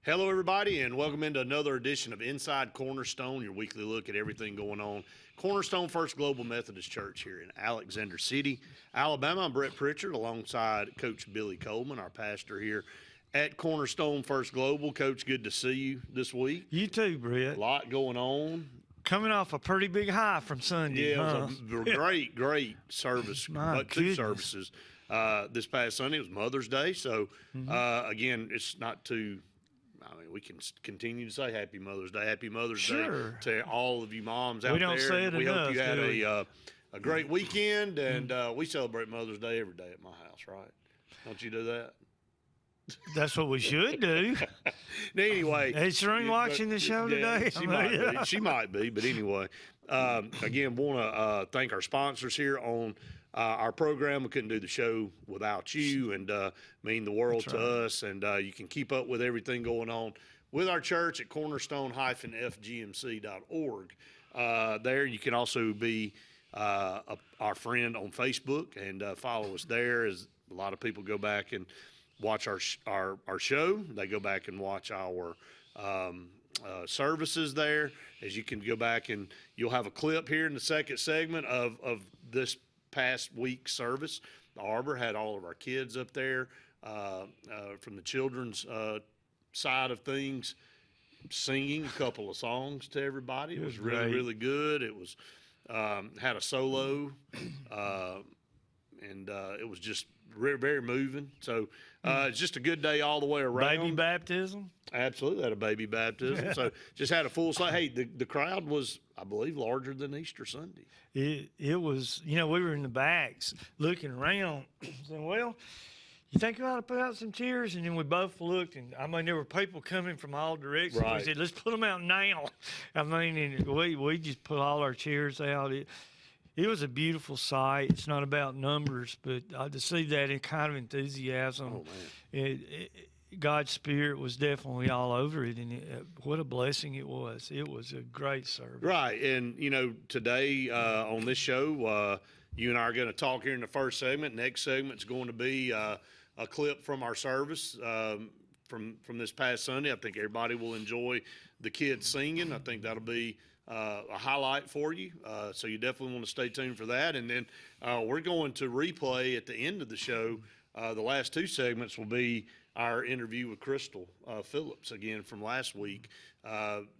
Hello, everybody, and welcome into another edition of Inside Cornerstone, your weekly look at everything going on. Cornerstone First Global Methodist Church here in Alexander City, Alabama. I'm Brett Pritchard alongside Coach Billy Coleman, our pastor here at Cornerstone First Global. Coach, good to see you this week. You too, Brett. A lot going on. Coming off a pretty big high from Sunday. Yeah, it was a great service, but two services this past Sunday. It was Mother's Day, so again, it's not too. I mean, we can continue to say Happy Mother's Day. Happy Mother's Day to all of you moms out there. We don't say it we enough. hope you had a great weekend, and we celebrate Mother's Day every day at my house, right? Don't you do that? That's what we should do. Anyway. Is Shereen watching the show today? She might be, but anyway. Again, want to thank our sponsors here on our program. We couldn't do the show without you, and mean the world to us. And you can keep up with everything going on with our church at cornerstone-fgmc.org. There you can also be our friend on Facebook and follow us there, as a lot of people go back and watch our show. They go back and watch our services there. As you can go back and you'll have a clip here in the second segment of this past week's service. The Arbor had all of our kids up there from the children's side of things, singing a couple of songs to everybody. It was really good. It was had a solo, and it was just very moving. So it's just a good day all the way around. Baby baptism? Absolutely, had a baby baptism. So just had a full slate. Hey, the crowd was, I believe, larger than Easter Sunday. It was, we were in the backs looking around, saying, well, you think we ought to put out some chairs? And then we both looked, and I mean, there were people coming from all directions. Right. We said, let's put them out now. I mean, and we just put all our chairs out. It was a beautiful sight. It's not about numbers, but to see that kind of enthusiasm, God's Spirit was definitely all over it, and what a blessing it was. It was a great service. Right, and, today on this show, you and I are going to talk here in the first segment. Next segment is going to be a clip from our service from this past Sunday. I think everybody will enjoy the kids singing. I think that'll be a highlight for you, so you definitely want to stay tuned for that. And then we're going to replay at the end of the show. The last two segments will be our interview with Crystal Phillips again from last week.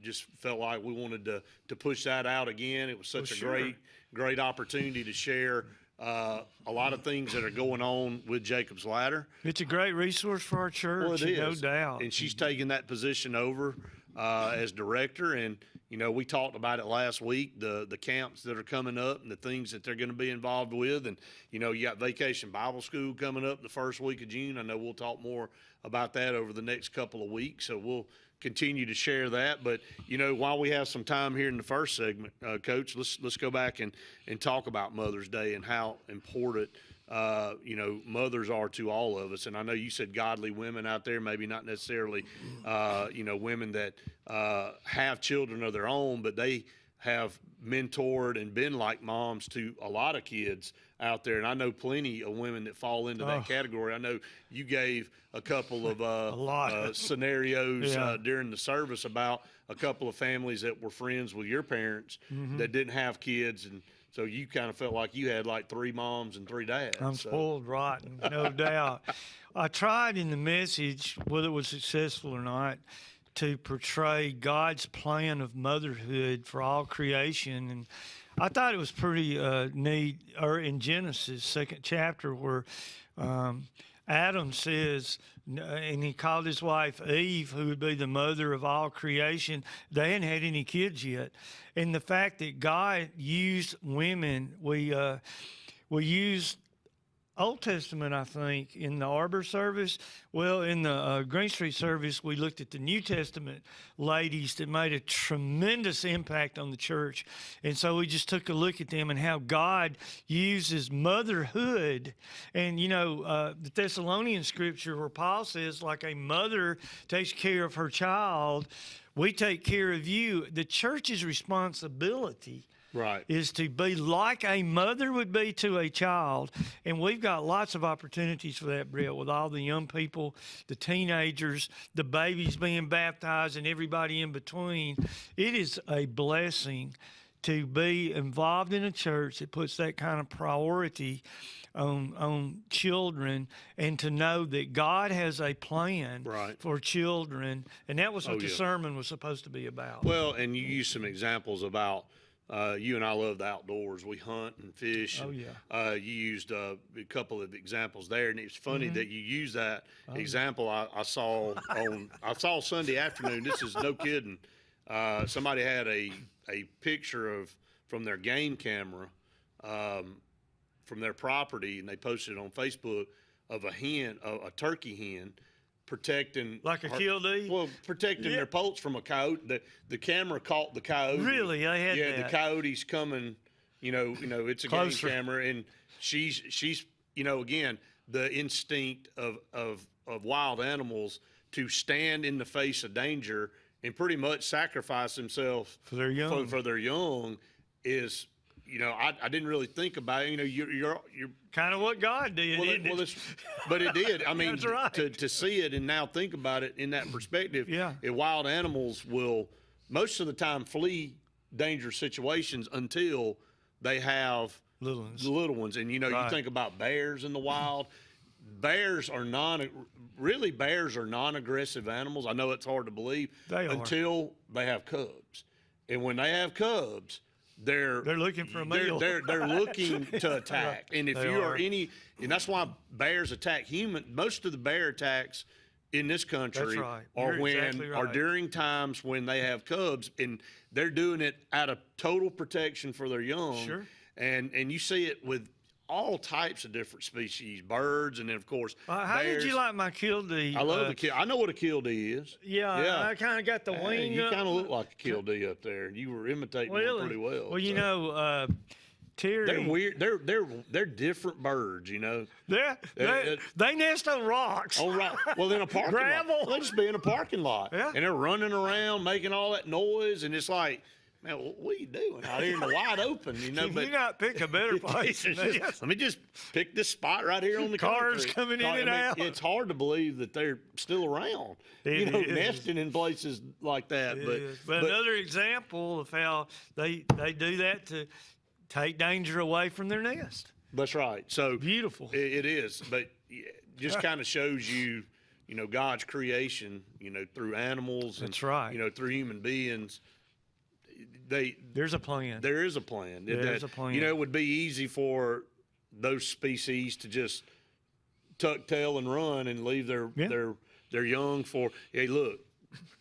Just felt like we wanted to push that out again. It was such a great opportunity to share a lot of things that are going on with Jacob's Ladder. It's a great resource for our church, well, it is. No doubt. And she's taking that position over as director, and we talked about it last week, the camps that are coming up and the things that they're going to be involved with. And, you got Vacation Bible School coming up the first week of June. I know we'll talk more about that over the next couple of weeks, so we'll continue to share that. But, while we have some time here in the first segment, Coach, let's go back and talk about Mother's Day and how important mothers are to all of us. And I know you said godly women out there, maybe not necessarily, women that have children of their own, but they have mentored and been like moms to a lot of kids out there. And I know plenty of women that fall into that category. I know you gave a couple of scenarios during the service about a couple of families that were friends with your parents that didn't have kids, and so you kind of felt like you had like three moms and three dads. I'm spoiled rotten, no doubt. I tried in the message, whether it was successful or not, to portray God's plan of motherhood for all creation. And I thought it was pretty neat, or in Genesis, second chapter, where Adam says, and he called his wife Eve, who would be the mother of all creation. They hadn't had any kids yet. And the fact that God used women, we used Old Testament, I think, in the Arbor service. Well, in the Green Street service, we looked at the New Testament ladies that made a tremendous impact on the church. And so we just took a look at them and how God uses motherhood. And, the Thessalonian scripture where Paul says, like a mother takes care of her child, we take care of you. The church's responsibility Right. is to be like a mother would be to a child. And we've got lots of opportunities for that, Brett, with all the young people, the teenagers, the babies being baptized, and everybody in between. It is a blessing to be involved in a church that puts that kind of priority on children, and to know that God has a plan Right. for children. And that was what the yeah. sermon was supposed to be about. Well, and you use some examples about you and I love the outdoors. We hunt and fish. Oh, And, yeah. you used a couple of examples there, and it's funny Mm-hmm. that you use that example. I saw Sunday afternoon. This is no kidding. Somebody had a picture from their game camera from their property, and they posted it on Facebook of a turkey hen protecting Like a killdeer? Well, protecting Yeah. their poults from a coyote. The camera caught the coyote. Really? They had Yeah, that? the coyote's coming. It's a Closer. game camera, and she's again the instinct of wild animals to stand in the face of danger and pretty much sacrifice themselves For their young. for their young is. I didn't really think about it. You're Kind of what God did. isn't it? but it did. I mean, That's right. to see it and now think about it in that perspective. Yeah. Wild animals will most of the time flee dangerous situations until they have Little ones. the little ones. And you Right. think about bears in the wild. Bears are non-aggressive animals. I know it's hard to believe They are. until they have cubs. And when they have cubs, they're looking for a meal. They're looking to attack. And if They you are. and that's why bears attack human. Most of the bear attacks in this country That's right. are You're exactly are right. during times when they have cubs, and they're doing it out of total protection for their young. Sure. And you see it with all types of different species, birds, and then of course How did bears. you like my killdeer? I love the kill. I know what a killdeer is. Yeah, I kind of got the Hey, wing you up. kind of look like a killdeer up there. You were imitating one Really? pretty well. Well, so. Terry. They're weird. They're different birds. They nest on rocks. Oh right. Well, in a parking Gravel. lot. They just be in a parking lot. Yeah. And they're running around making all that noise, and it's like, man, what are you doing out here in the wide open? Can But you not pick a better place than this? let me just pick this spot right here on the Cars concrete. coming in and out. It's hard to believe that they're still around. It is. Nesting in places like that. But another example of how they do that to take danger away from their nest. That's right. So Beautiful. it is, but just kind of shows you, God's creation, through animals. That's and, right. Through human beings. There's a plan. There is a plan. There's a plan. It would be easy for those species to just tuck tail and run and leave their young for. Hey, look,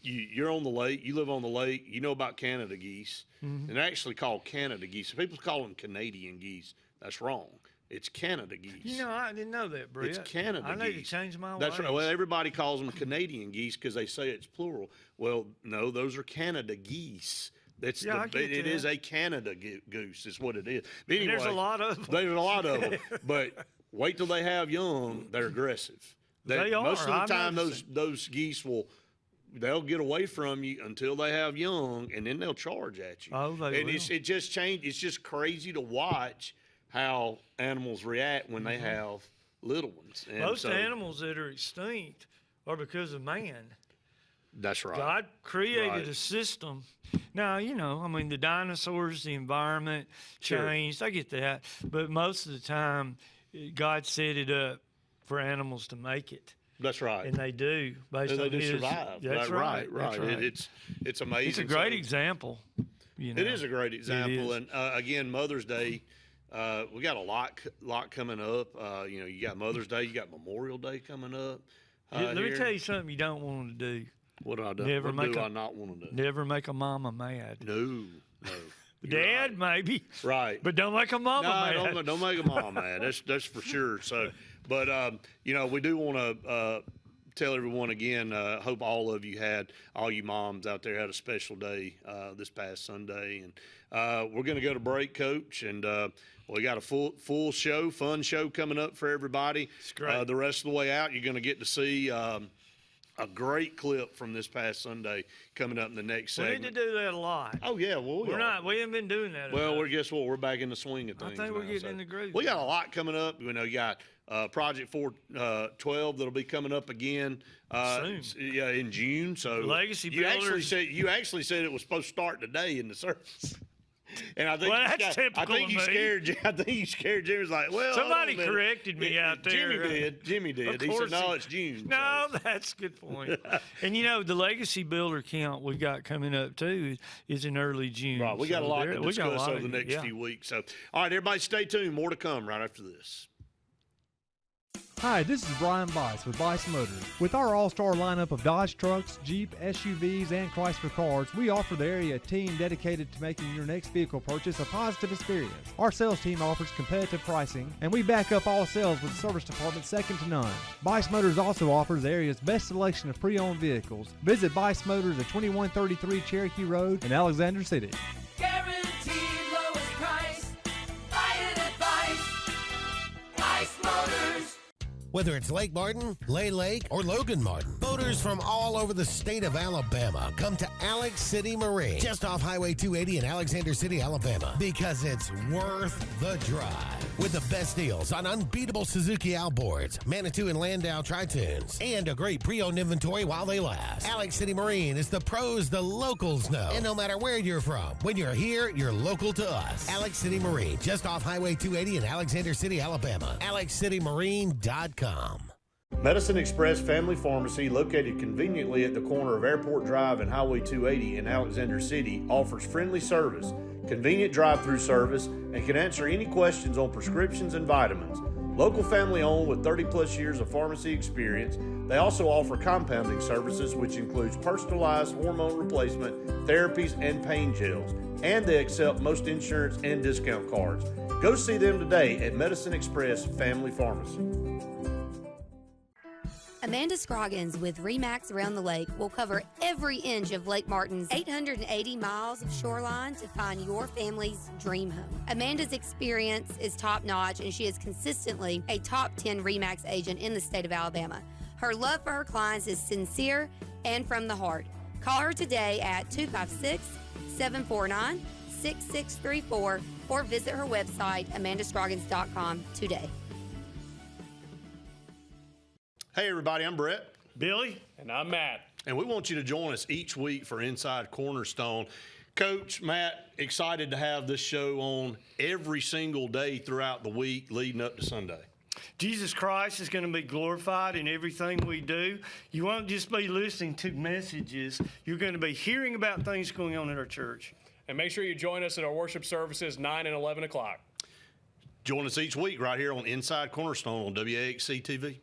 you're on the lake. You live on the lake. You know about Canada geese, and they're actually called Canada geese. People call them Canadian geese. That's wrong. It's Canada geese. I didn't know that, Brett. It's Canada I need geese. to change my That's ways. right. Well, everybody calls them Canadian geese because they say it's plural. Well, no, those are Canada geese. That's Yeah, I get it that. is a Canada goose, is what it is. But anyway, There's a lot of them. There's a lot of them. But wait till they have young; they're aggressive. They are. Most of the I've time, noticed those geese they'll get away from you until they have young, and then they'll charge at you. Oh, they and will. it just changed. It's just crazy to watch how animals react when they have little ones. And Most so, animals that are extinct are because of man. That's right. God created Right. a system. Now, the dinosaurs, the environment Sure. changed. I get that. But most of the time, God set it up for animals to make it. That's right. And they do. Based And they on do his, survive. That's right. That's right. It's amazing. It's a great So, example. It is a great example. is. And again, Mother's Day, we got a lot coming up. You got Mother's Day, you got Memorial Day coming up. Let me here. tell you something you don't want to do. What do I do? Never What make do a- I not want to do? Never make a mama mad. No. You're Dad, maybe. Right. But don't make a mama mad. No, don't make a mom mad. That's for sure. So, but we do want to tell everyone again. Hope all you moms out there had a special day this past Sunday, and we're going to go to break, Coach, and we got a full show, fun show coming up for everybody. It's great. The rest of the way out, you're going to get to see. a great clip from this past Sunday coming up in the next We segment. need to do that a lot. Oh, yeah. Well, We haven't been doing that. Well, enough. guess what? We're back in the swing of things. I think we're now, getting so in the groove. We got a lot coming up. You got Project 412 that'll be coming up again Soon. in June. So Legacy you Builders. actually said it was supposed to start today in the service. And I think Well, that's typical of me. I think you scared Jimmy. Was like, well, Somebody hold on a minute. corrected me out there. Jimmy did. Of He said, course no, it's June. No, that's a good point. And the legacy builder count we got coming up too is in early June. Right, we got a lot to we got a discuss lot over the next few weeks. So, all right, everybody, stay tuned. More to come right after this. Hi, this is Brian Bice with Bice Motors. With our all-star lineup of Dodge trucks, Jeep, SUVs, and Chrysler cars, we offer the area a team dedicated to making your next vehicle purchase a positive experience. Our sales team offers competitive pricing, and we back up all sales with a service department second to none. Bice Motors also offers the area's best selection of pre-owned vehicles. Visit Bice Motors at 2133 Cherokee Road in Alexander City. Guaranteed lowest price. Buy it at Bice Motors. Whether it's Lake Martin, Lay Lake, or Logan Martin, boaters from all over the state of Alabama come to Alex City Marine, just off Highway 280 in Alexander City, Alabama, because it's worth the drive. With the best deals on unbeatable Suzuki outboards, Manitou and Landau Tritoons, and a great pre-owned inventory while they last. Alex City Marine is the pros the locals know. And no matter where you're from, when you're here, you're local to us. Alex City Marine, just off Highway 280 in Alexander City, Alabama. AlexCityMarine.com. Medicine Express Family Pharmacy, located conveniently at the corner of Airport Drive and Highway 280 in Alexander City, offers friendly service, convenient drive-through service, and can answer any questions on prescriptions and vitamins. Local family owned with 30-plus years of pharmacy experience, they also offer compounding services, which includes personalized hormone replacement, therapies, and pain gels. And they accept most insurance and discount cards. Go see them today at Medicine Express Family Pharmacy. Amanda Scroggins with RE/MAX Around the Lake will cover every inch of Lake Martin's 880 miles of shoreline to find your family's dream home. Amanda's experience is top-notch, and she is consistently a top 10 RE/MAX agent in the state of Alabama. Her love for her clients is sincere and from the heart. Call her today at 256-749-6634 or visit her website, amandascroggins.com today. Hey, everybody, I'm Brett. Billy? And I'm Matt. And we want you to join us each week for Inside Cornerstone. Coach, Matt, excited to have this show on every single day throughout the week leading up to Sunday. Jesus Christ is going to be glorified in everything we do. You won't just be listening to messages. You're going to be hearing about things going on in our church. And make sure you join us at our worship services 9 and 11 o'clock. Join us each week right here on Inside Cornerstone on WAXC TV.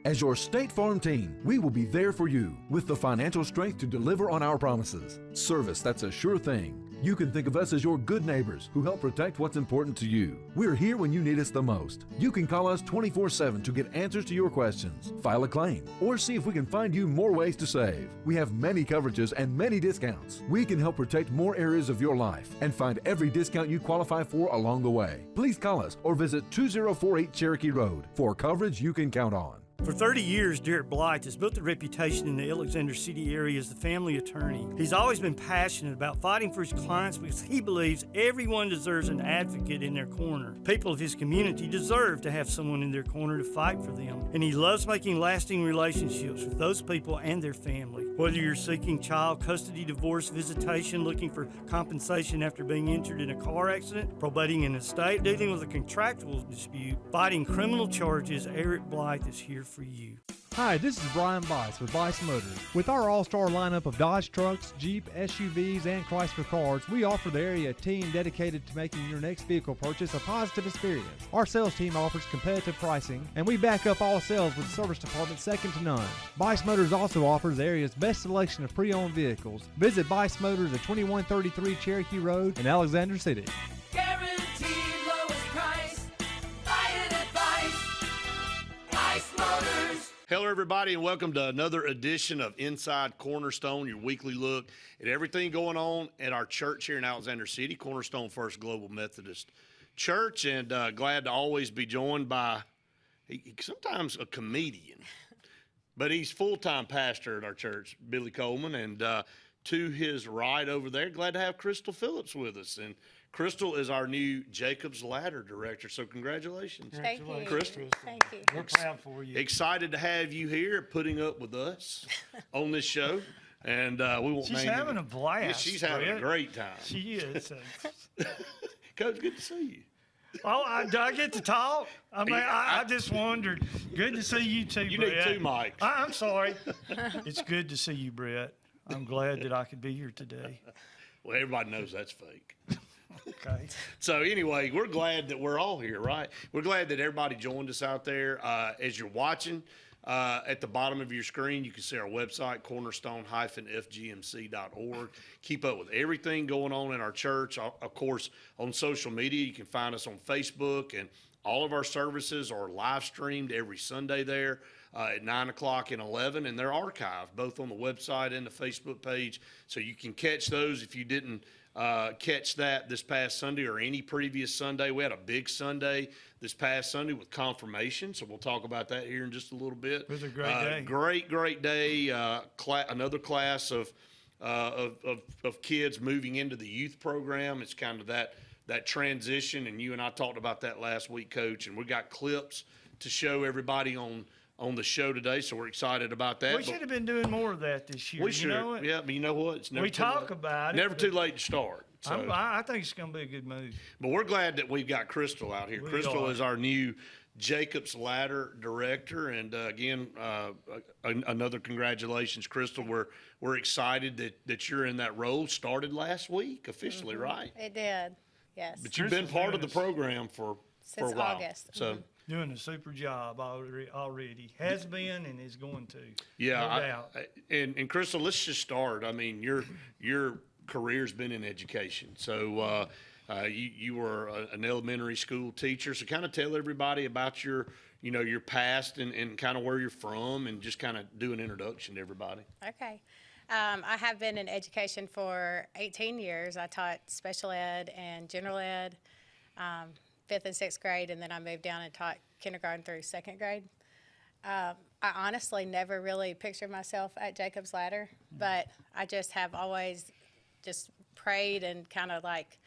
As your State Farm team, we will be there for you with the financial strength to deliver on our promises. Service that's a sure thing. You can think of us as your good neighbors who help protect what's important to you. We're here when you need us the most. You can call us 24/7 to get answers to your questions, file a claim, or see if we can find you more ways to save. We have many coverages and many discounts. We can help protect more areas of your life and find every discount you qualify for along the way. Please call us or visit 2048 Cherokee Road for coverage you can count on. For 30 years, Derek Blythe has built a reputation in the Alexander City area as the family attorney. He's always been passionate about fighting for his clients because he believes everyone deserves an advocate in their corner. People of his community deserve to have someone in their corner to fight for them. And he loves making lasting relationships with those people and their family. Whether you're seeking child custody, divorce, visitation, looking for compensation after being injured in a car accident, probating an estate, dealing with a contractual dispute, fighting criminal charges, Eric Blythe is here for you. Hi, this is Brian Bice with Bice Motors. With our all-star lineup of Dodge trucks, Jeep, SUVs, and Chrysler cars, we offer the area a team dedicated to making your next vehicle purchase a positive experience. Our sales team offers competitive pricing, and we back up all sales with a service department second to none. Bice Motors also offers the area's best selection of pre-owned vehicles. Visit Bice Motors at 2133 Cherokee Road in Alexander City. Guaranteed lowest price. Buy it at Bice Motors. Hello, everybody, and welcome to another edition of Inside Cornerstone, your weekly look at everything going on at our church here in Alexander City, Cornerstone First Global Methodist Church, and glad to always be joined by sometimes a comedian, but he's full-time pastor at our church, Billy Coleman, and to his right over there, glad to have Crystal Phillips with us. And Crystal is our new Jacob's Ladder director, so congratulations. Thank you. Crystal. Thank you. We're proud for you. Excited to have you here, putting up with us on this show. And we won't She's name having you. a blast. Yeah, she's having a Brett. great time. She is. Coach, good to see you. Oh, do I get to talk? I mean, I just wondered. Good to see you too, You Brett. need two mics. I'm sorry. It's good to see you, Brett. I'm glad that I could be here today. Well, everybody knows that's fake. Okay. So anyway, we're glad that we're all here, right? We're glad that everybody joined us out there. As you're watching, at the bottom of your screen, you can see our website, cornerstone-fgmc.org. Keep up with everything going on in our church. Of course, on social media, you can find us on Facebook, and all of our services are live streamed every Sunday there at 9 o'clock and 11, and they're archived both on the website and the Facebook page, so you can catch those if you didn't catch that this past Sunday or any previous Sunday. We had a big Sunday this past Sunday with confirmation, so we'll talk about that here in just a little bit. It was a great day. Great day. Another class of kids moving into the youth program. It's kind of that transition, and you and I talked about that last week, Coach, and we got clips to show everybody on the show today, so we're excited about that. We should have been doing more of that this year. We should, yeah, but you know what? It's never We too talk late. about it, Never but too late to start. So. I think it's going to be a good move. But we're glad that we've got Crystal out here. We Crystal are. is our new Jacob's Ladder director, and again, another congratulations, Crystal. We're excited that you're in that role. Started last week officially, right? It did. Yes. But you've been Crystal's part of the doing program for a Since while. August. So Doing a super job already. Has been and is going to. yeah, No doubt. and Crystal, let's just start. I mean, your career's been in education, so you were an elementary school teacher. So kind of tell everybody about your past and kind of where you're from, and just kind of do an introduction to everybody. Okay. I have been in education for 18 years. I taught special ed and general ed, 5th and 6th grade, and then I moved down and taught kindergarten through 2nd grade. I honestly never really pictured myself at Jacob's Ladder, but I just have always just prayed and kind of like,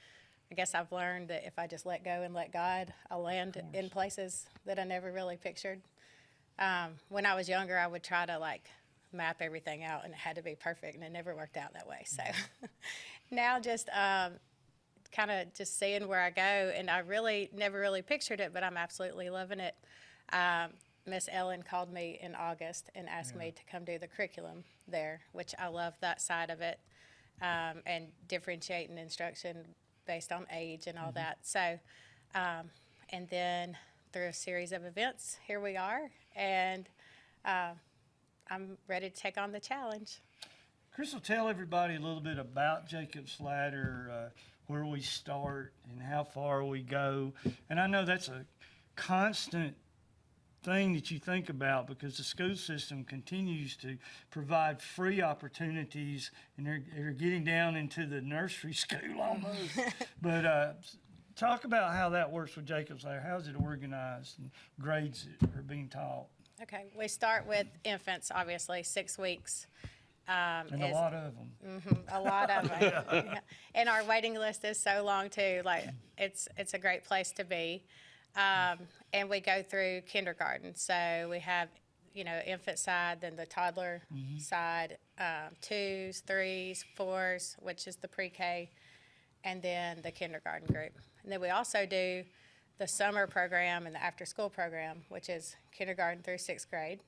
I guess I've learned that if I just let go and let God, I'll land in places that I never really pictured. When I was younger, I would try to like map everything out, and it had to be perfect, and it never worked out that way. So now just kind of just seeing where I go, and I really never really pictured it, but I'm absolutely loving it. Miss Ellen called me in August and asked me to come do the curriculum there, which I love that side of it, and differentiating instruction based on age and all that. So, and then through a series of events, here we are, and I'm ready to take on the challenge. Crystal, tell everybody a little bit about Jacob's Ladder, where we start and how far we go. And I know that's a constant thing that you think about, because the school system continues to provide free opportunities, and they're getting down into the nursery school almost. But talk about how that works with Jacob's Ladder. How's it organized, and grades that are being taught? Okay, we start with infants, obviously, 6 weeks. And a lot of them. A lot of them. Yeah. And our waiting list is so long too. Like it's a great place to be. And we go through kindergarten. So we have, infant side, then the toddler side, 2s, 3s, 4s, which is the pre-K, and then the kindergarten group. And then we also do the summer program and the after-school program, which is kindergarten through 6th grade.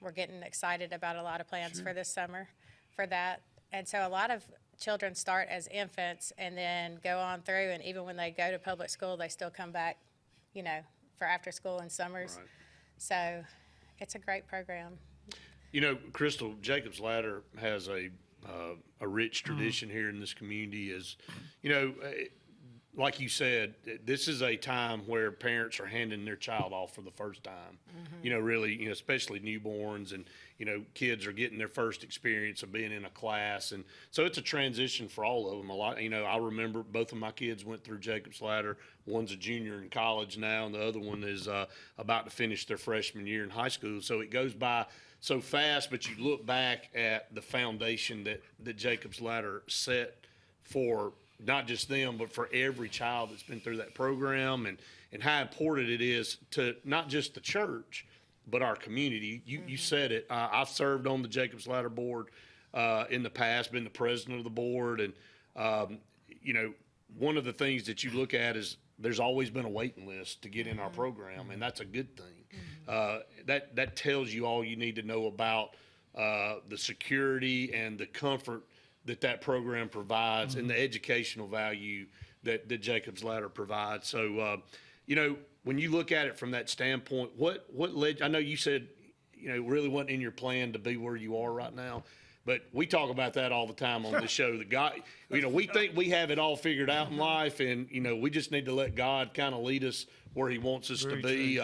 We're getting excited about a lot of plans for this summer for that. And so a lot of children start as infants and then go on through, and even when they go to public school, they still come back, for after school and summers. Right. So it's a great program. Crystal, Jacob's Ladder has a rich tradition here in this community. As like you said, this is a time where parents are handing their child off for the first time. Really, especially newborns, and kids are getting their first experience of being in a class, and so it's a transition for all of them. A lot, I remember both of my kids went through Jacob's Ladder. One's a junior in college now, and the other one is about to finish their freshman year in high school. So it goes by so fast, but you look back at the foundation that Jacob's Ladder set for not just them, but for every child that's been through that program, and how important it is to not just the church, but our community. You said it. I've served on the Jacob's Ladder board in the past, been the president of the board, and one of the things that you look at is there's always been a waiting list to get in our program, and that's a good thing. That tells you all you need to know about the security and the comfort that program provides, and the educational value that Jacob's Ladder provides. So, when you look at it from that standpoint, what led? I know you said, really wasn't in your plan to be where you are right now, but we talk about that all the time on this show. The God, we think we have it all figured out in life, and we just need to let God kind of lead us where He wants us to be.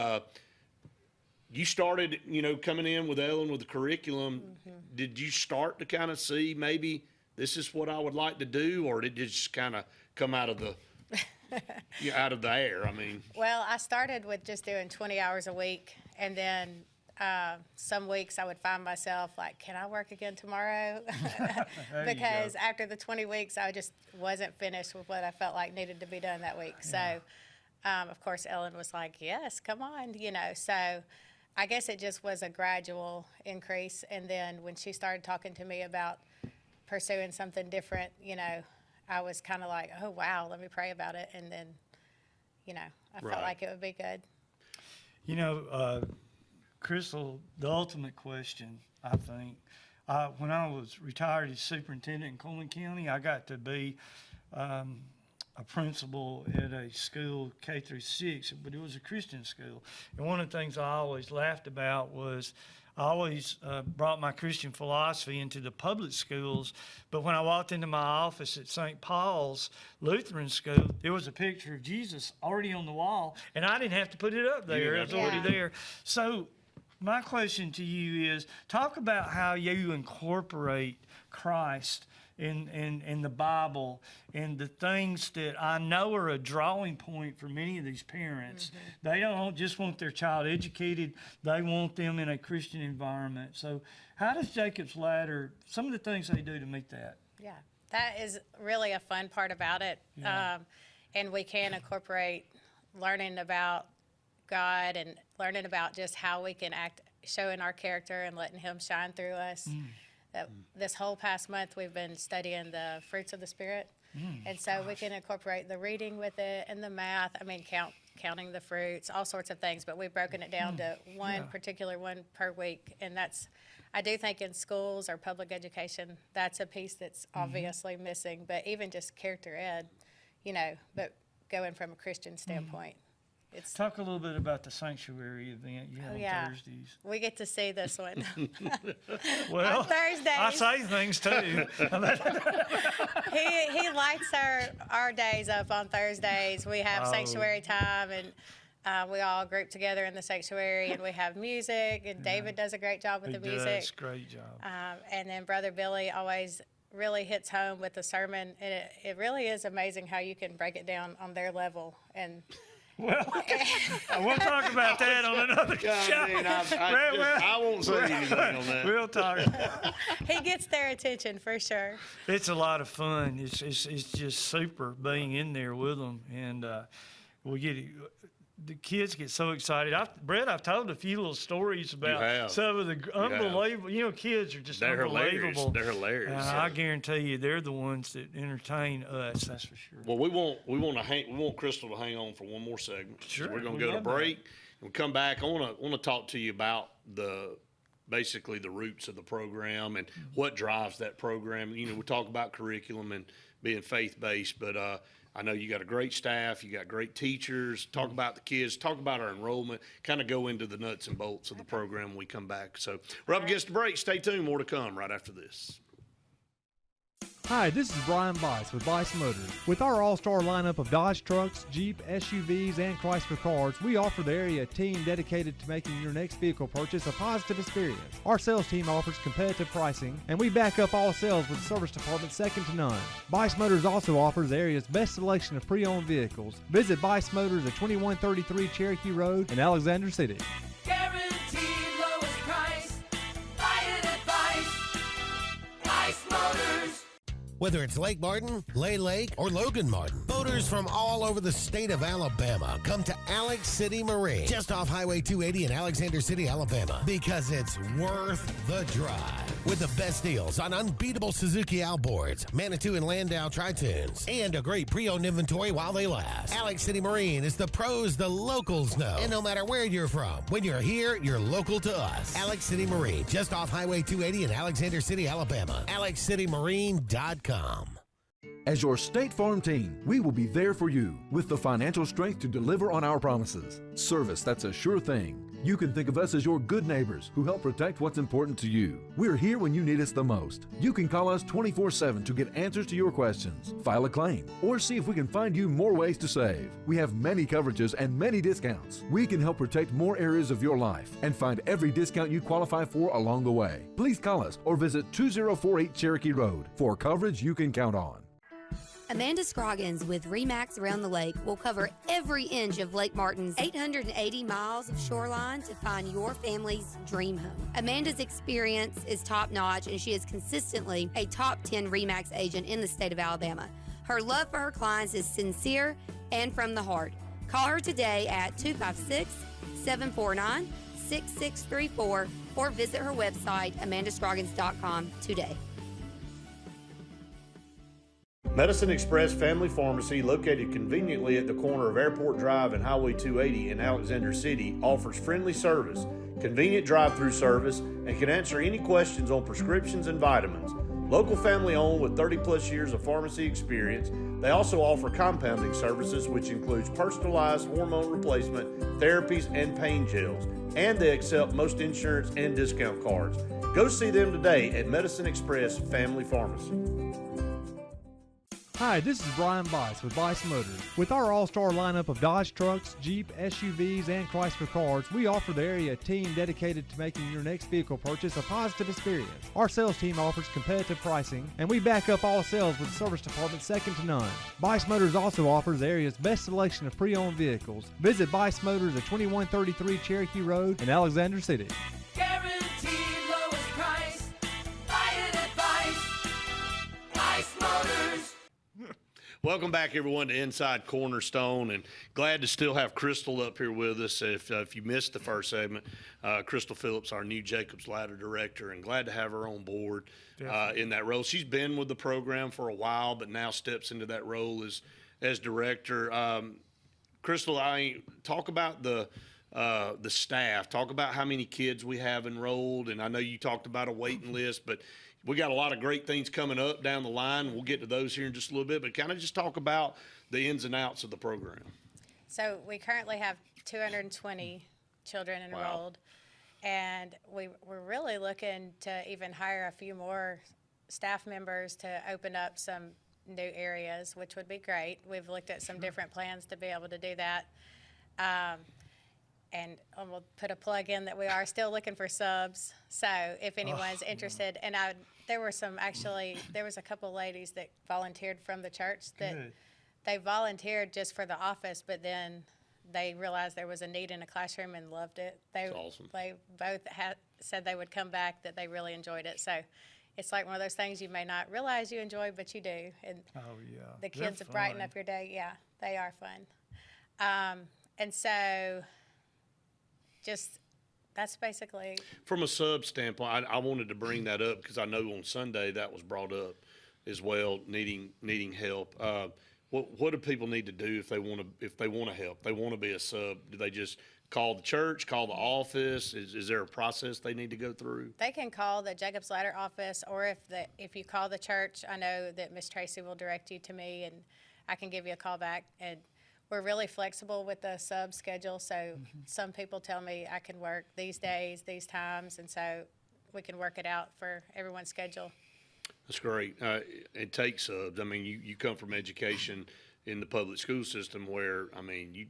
You started, coming in with Ellen with the curriculum. Did you start to kind of see maybe this is what I would like to do, or did it just kind of come out of the out of the air? I mean, Well, I started with just doing 20 hours a week, and then some weeks I would find myself like, can I work again tomorrow? Because after the 20 weeks, I just wasn't finished with what I felt like needed to be done that week. So, of course, Ellen was like, yes, come on, So I guess it just was a gradual increase. And then when she started talking to me about pursuing something different, I was kind of like, oh, wow, let me pray about it. And then, I felt like it would be good. Crystal, the ultimate question, I think, when I was retired as superintendent in Coleman County, I got to be a principal at a school K through 6, but it was a Christian school. And one of the things I always laughed about was I always brought my Christian philosophy into the public schools, but when I walked into my office at St. Paul's Lutheran School, there was a picture of Jesus already on the wall, and I didn't have to put it up there. It was already there. So my question to you is, talk about how you incorporate Christ in the Bible, and the things that I know are a drawing point for many of these parents. They don't just want their child educated, they want them in a Christian environment. So how does Jacob's Ladder, some of the things they do to meet that? Yeah, that is really a fun part about it. And we can incorporate learning about God and learning about just how we can act, showing our character and letting Him shine through us. This whole past month, we've been studying the fruits of the Spirit. And so we can incorporate the reading with it and the math. I mean, counting the fruits, all sorts of things. But we've broken it down to one particular one per week. And I do think in schools or public education, that's a piece that's obviously missing. But even just character ed, but going from a Christian standpoint. Talk a little bit about the sanctuary event you have on Thursdays. We get to see this one. Well, on Thursdays. I say things too. He lights our days up on Thursdays. We have sanctuary time, and we all group together in the sanctuary, and we have music, and David does a great job with the music. He does, great job. And then Brother Billy always really hits home with the sermon, and it really is amazing how you can break it down on their level. And well, we'll talk about that on another show. I won't say anything on that. We'll talk. He gets their attention for sure. It's a lot of fun. It's just super being in there with them, and the kids get so excited. Brett, I've told a few little stories about some of the unbelievable. Kids are just unbelievable. They're hilarious. I guarantee you, they're the ones that entertain us. That's for sure. Well, we want Crystal to hang on for one more segment. Sure. We're going to go to break. We'll come back. I want to talk to you about basically the roots of the program and what drives that program. We talk about curriculum and being faith-based, but I know you got a great staff, you got great teachers. Talk about the kids, talk about our enrollment, kind of go into the nuts and bolts of the program when we come back. So we're up against the break. Stay tuned, more to come right after this. Hi, this is Brian Bice with Bice Motors. With our all-star lineup of Dodge trucks, Jeep, SUVs, and Chrysler cars, we offer the area team dedicated to making your next vehicle purchase a positive experience. Our sales team offers competitive pricing, and we back up all sales with a service department second to none. Bice Motors also offers the area's best selection of pre-owned vehicles. Visit Bice Motors at 2133 Cherokee Road in Alexander City. Guaranteed lowest price. Buy it at Bice Motors. Whether it's Lake Martin, Lay Lake, or Logan Martin, boaters from all over the state of Alabama come to Alex City Marine, just off Highway 280 in Alexander City, Alabama, because it's worth the drive. With the best deals on unbeatable Suzuki outboards, Manitou and Landau Tritoons, and a great pre-owned inventory while they last. Alex City Marine is the pros the locals know. And no matter where you're from, when you're here, you're local to us. Alex City Marine, just off Highway 280 in Alexander City, Alabama. AlexCityMarine.com. As your State Farm team, we will be there for you with the financial strength to deliver on our promises. Service, that's a sure thing. You can think of us as your good neighbors who help protect what's important to you. We're here when you need us the most. You can call us 24/7 to get answers to your questions, file a claim, or see if we can find you more ways to save. We have many coverages and many discounts. We can help protect more areas of your life and find every discount you qualify for along the way. Please call us or visit 2048 Cherokee Road for coverage you can count on. Amanda Scroggins with RE/MAX Around the Lake will cover every inch of Lake Martin's 880 miles of shoreline to find your family's dream home. Amanda's experience is top-notch, and she is consistently a top 10 RE/MAX agent in the state of Alabama. Her love for her clients is sincere and from the heart. Call her today at 256-749-6634 or visit her website, amandascroggins.com, today. Medicine Express Family Pharmacy, located conveniently at the corner of Airport Drive and Highway 280 in Alexander City, offers friendly service, convenient drive-through service, and can answer any questions on prescriptions and vitamins. Local family owned with 30-plus years of pharmacy experience, they also offer compounding services, which includes personalized hormone replacement, therapies, and pain gels. And they accept most insurance and discount cards. Go see them today at Medicine Express Family Pharmacy. Hi, this is Brian Bice with Bice Motors. With our all-star lineup of Dodge trucks, Jeep, SUVs, and Chrysler cars, we offer the area team dedicated to making your next vehicle purchase a positive experience. Our sales team offers competitive pricing, and we back up all sales with a service department second to none. Bice Motors also offers the area's best selection of pre-owned vehicles. Visit Bice Motors at 2133 Cherokee Road in Alexander City. Guaranteed lowest price. Buy it at Bice Motors. Welcome back, everyone, to Inside Cornerstone, and glad to still have Crystal up here with us. If you missed the first segment, Crystal Phillips, our new Jacob's Ladder director, and glad to have her on board in that role. She's been with the program for a while, but now steps into that role as director. Crystal, talk about the staff. Talk about how many kids we have enrolled, and I know you talked about a waiting list, but we got a lot of great things coming up down the line. We'll get to those here in just a little bit, but kind of just talk about the ins and outs of the program. So we currently have 220 children enrolled, and we're really looking to even hire a few more staff members to open up some new areas, which would be great. We've looked at some different plans to be able to do that. And we'll put a plug in that we are still looking for subs. So if anyone's interested, and there was a couple ladies that volunteered from the church that they volunteered just for the office, but then they realized there was a need in a classroom and loved it. That's awesome. They both said they would come back, that they really enjoyed it. So it's like one of those things you may not realize you enjoy, but you do. And the kids have brightened up your day. Yeah, they are fun. And so that's basically. From a sub standpoint, I wanted to bring that up because I know on Sunday that was brought up as well, needing help. What do people need to do if they want to help? They want to be a sub. Do they just call the church, call the office? Is there a process they need to go through? They can call the Jacob's Ladder office, or if you call the church, I know that Miss Tracy will direct you to me, and I can give you a call back. And we're really flexible with the sub schedule, so some people tell me I can work these days, these times, and so we can work it out for everyone's schedule. That's great. It takes subs. I mean, you come from education in the public school system where, I mean,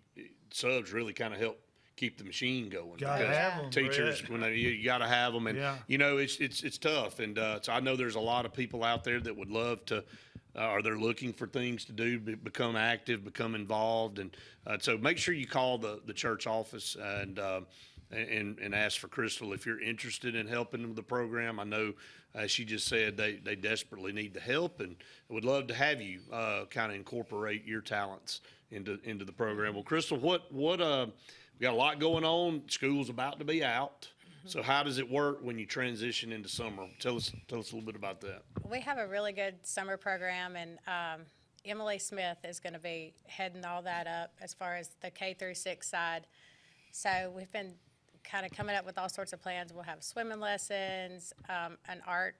subs really kind of help keep the machine going. Gotta because have 'em, teachers, Brett. you got to have them. And, Yeah. it's tough. And so I know there's a lot of people out there that would love to, or they're looking for things to do, become active, become involved. And so make sure you call the church office and ask for Crystal if you're interested in helping with the program. I know she just said they desperately need the help and would love to have you kind of incorporate your talents into the program. Well, Crystal, what we got a lot going on. School's about to be out. So how does it work when you transition into summer? Tell us a little bit about that. We have a really good summer program, and Emily Smith is going to be heading all that up as far as the K through 6 side. So we've been kind of coming up with all sorts of plans. We'll have swimming lessons, an art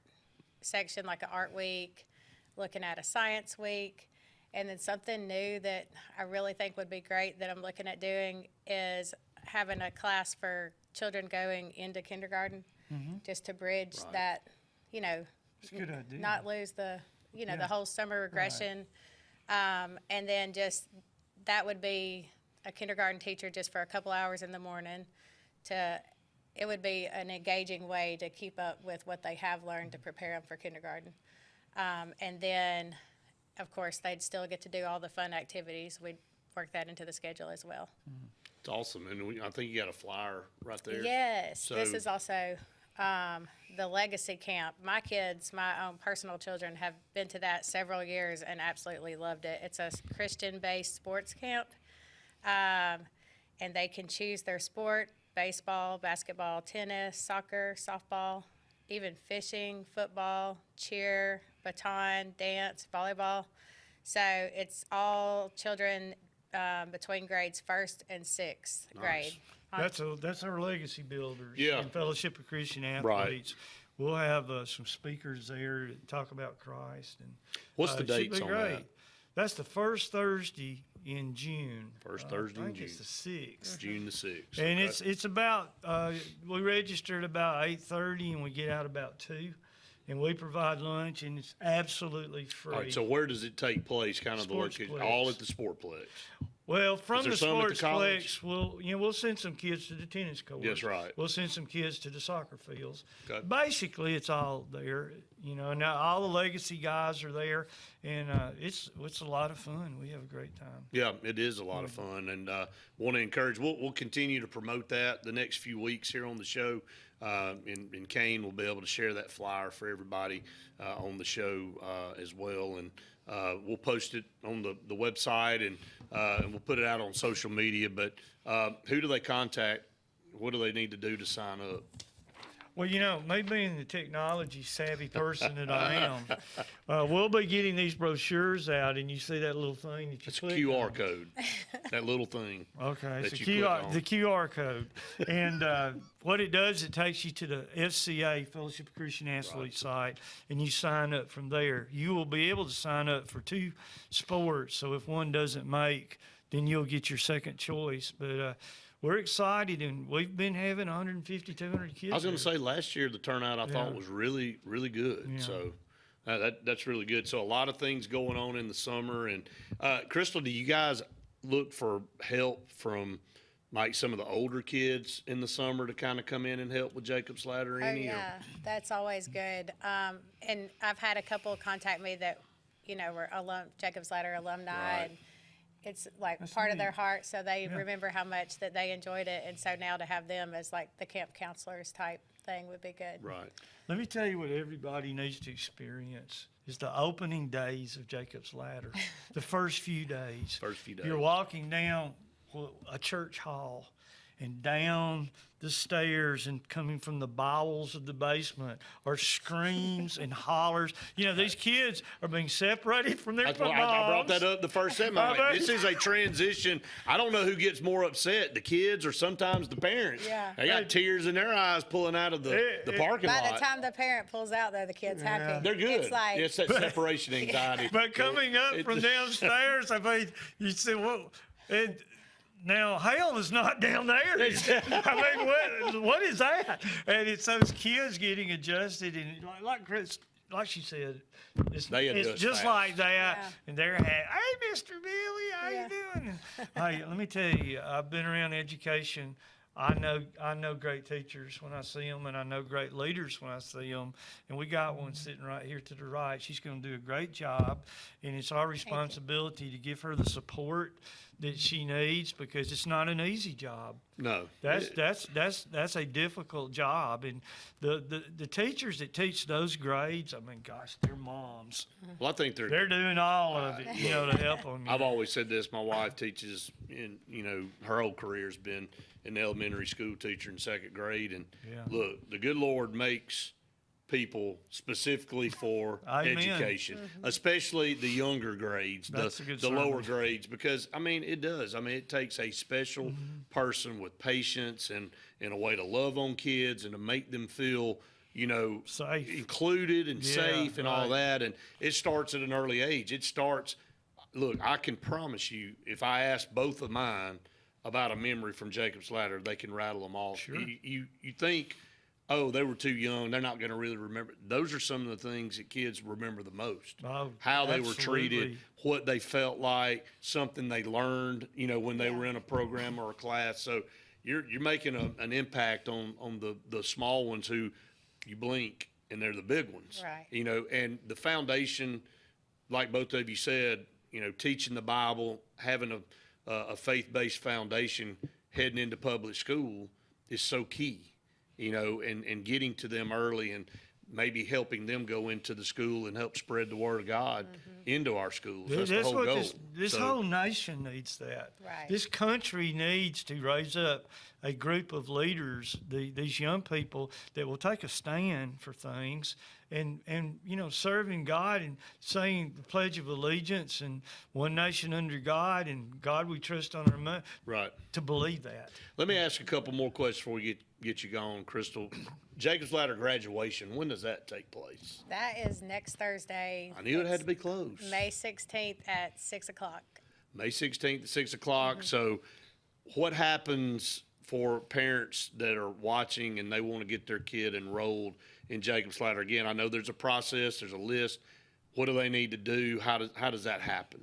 section like an art week, looking at a science week, and then something new that I really think would be great that I'm looking at doing is having a class for children going into kindergarten, just to bridge that, It's a good idea. not lose the, the whole summer regression. And then just, that would be a kindergarten teacher just for a couple hours in the morning it would be an engaging way to keep up with what they have learned to prepare them for kindergarten. And then, of course, they'd still get to do all the fun activities. We'd work that into the schedule as well. It's awesome. And I think you got a flyer right there. Yes, this So- is also the Legacy Camp. My kids, my own personal children, have been to that several years and absolutely loved it. It's a Christian-based sports camp, and they can choose their sport: baseball, basketball, tennis, soccer, softball, even fishing, football, cheer, baton, dance, volleyball. So it's all children between grades 1st and 6th grade. That's our legacy builders. Yeah. And Fellowship of Christian Right. Athletes. We'll have some speakers there to talk about Christ. And What's the it should dates be on great. that? That's the first Thursday in June. First Thursday I in think it's June. the 6th. June the 6th. And Okay. it's about we register at about 8:30 and we get out about 2, and we provide lunch and it's absolutely free. All right, so where does it take place? Kind of the Sportsplex. location, all at the Sportplex. Well, from there the some at the college? Sportsplex, we'll send some kids to the tennis courts. Yes, right. We'll send some kids to the soccer fields. Okay. Basically, it's all there. Now all the legacy guys are there, and it's a lot of fun. We have a great time. Yeah, it is a lot of fun, and want to encourage. We'll continue to promote that the next few weeks here on the show. And Kane will be able to share that flyer for everybody on the show as well, and we'll post it on the website and we'll put it out on social media. But who do they contact? What do they need to do to sign up? Well, me being the technology savvy person that I am, we'll be getting these brochures out, and you see that little thing that you It's a click QR on. code, that little thing. Okay, it's that a you click QR, on. the QR code. And what it does, it takes you to the FCA, Fellowship of Christian Athletes site, and you sign up from there. You will be able to sign up for 2 sports, so if one doesn't make, then you'll get your second choice. But we're excited, and we've been having 150, 200 kids. I was going to there. say last year the turnout I thought Yeah. was really, really good. Yeah. So that's really good. So a lot of things going on in the summer. And Crystal, do you guys look for help from like some of the older kids in the summer to kind of come in and help with Jacob's Ladder? Oh, Any? yeah, that's always good. And I've had a couple contact me that, were Jacob's Ladder alumni, Right. and it's like part of their heart, so they Yeah. remember how much that they enjoyed it, and so now to have them as like the camp counselors type thing would be good. Right. Let me tell you what everybody needs to experience is the opening days of Jacob's Ladder, the first few days. First few days. You're walking down a church hall and down the stairs and coming from the bowels of the basement are screams and hollers. These kids are being separated from their That's moms. why I brought that up the first segment. I'm like, this is a transition. I don't know who gets more upset, the kids or sometimes the parents. Yeah. They got tears in their eyes pulling out of the parking By lot. the time the parent pulls out, though, the kid's happy. They're good. It's like, It's that separation anxiety. But coming up It- from downstairs, I mean, you say, well, now hell is not down there. I mean, what is that? And it's those kids getting adjusted, and like Chris like she said, it's They adjust just fast. like that. Yeah. And they're hey, Mr. Billy, how you doing? Hey, let me tell you, I've been around education. I know great teachers when I see them, and I know great leaders when I see them. And we got one sitting right here to the right. She's going to do a great job, and it's our responsibility to give her the support that she needs because it's not an easy job. No. That's a difficult job, and the teachers that teach those grades, I mean, gosh, they're moms. Well, I think They're doing all of it, to help them. I've always said this. My wife teaches her whole career's been an elementary school teacher in second grade. And Yeah. look, the good Lord makes people specifically for Amen. education, especially the younger grades, That's a good the lower sermon. grades, because it does. It takes a special person with patience and a way to love on kids and to make them feel, Safe. included and Yeah, safe and all right. that. And it starts at an early age. Look, I can promise you, if I ask both of mine about a memory from Jacob's Ladder, they can rattle them off. Sure. You think, oh, they were too young, they're not going to really remember. Those are some of the things that kids remember the most. Oh, How they were treated, absolutely. what they felt like, something they learned, when they were in a program or a class. So you're making an impact on the small ones who you blink and they're the big ones. Right. And the foundation, like both of you said, teaching the Bible, having a faith-based foundation heading into public school is so key, and getting to them early and maybe helping them go into the school and help spread the word of God into our schools. That's the whole what goal. this So, whole nation needs that. Right. This country needs to raise up a group of leaders, these young people that will take a stand for things and serving God and saying the Pledge of Allegiance and one nation under God and God we trust on our money. right. To believe that. Let me ask a couple more questions before we get you going, Crystal. Jacob's Ladder graduation, when does that take place? That is next Thursday. I knew it had to be close. May 16th at 6 o'clock. May 16th at 6 o'clock. So what happens for parents that are watching and they want to get their kid enrolled in Jacob's Ladder? Again, I know there's a process, there's a list. What do they need to do? How does that happen?